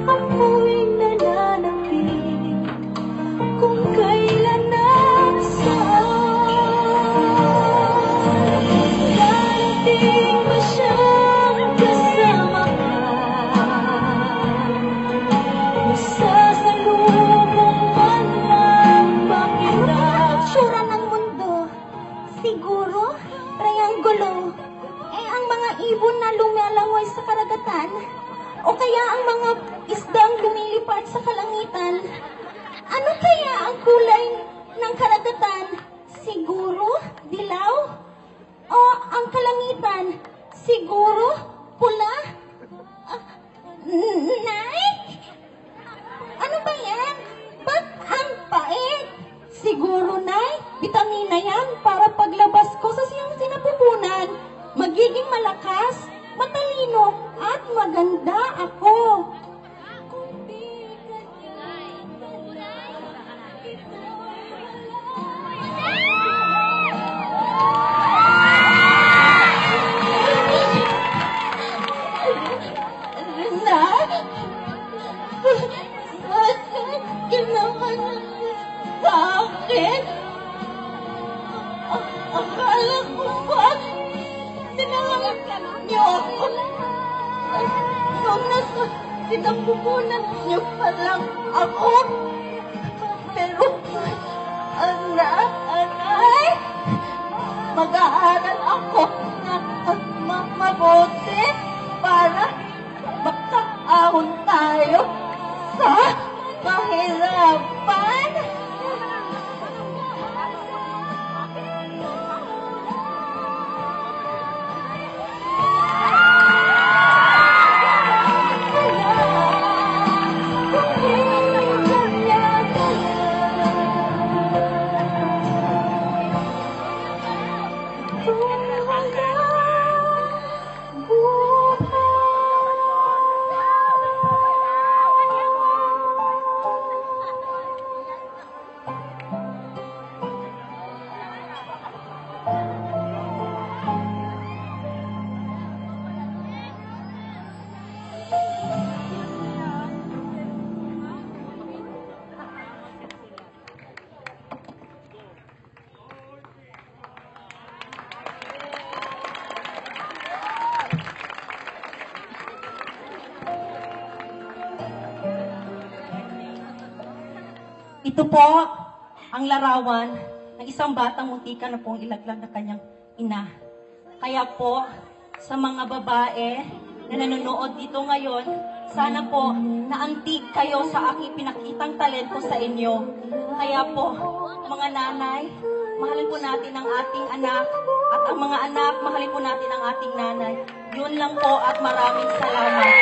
Ako'y nananapin kung kailan nasaan. Darating ba siyang kasama ka? Masasalubong man lang ba kita? Tsura ng mundo, siguro, triangulo. Ang mga ibon na lumalangway sa karagatan, o kaya ang mga isdang lumilipad sa kalangitan. Ano kaya ang kulay ng karagatan? Siguro, dilaw? O ang kalangitan? Siguro, pula? Nay? Ano ba yan? Ba't ang pait? Siguro, Nay, bitamina yan para paglabas ko sa siyang sinapupunan, magiging malakas, matalino, at maganda ako. Bakit ginawa sa akin? Akala ko ba tinangalan niyo ako? Nung nasa sinapupunan niyo pa lang ako. Pero, anay, mag-aaral ako na mabuti para makaahon tayo sa kahirapan. Ito po ang larawan ng isang batang muntika na pong ilaglag na kanyang ina. Kaya po, sa mga babae na nanonood dito ngayon, sana po naantig kayo sa aking pinakitang talento sa inyo. Kaya po, mga nanay, mahalin po natin ang ating anak, at ang mga anak, mahalin po natin ang ating nanay. Yun lang po at maraming salamat.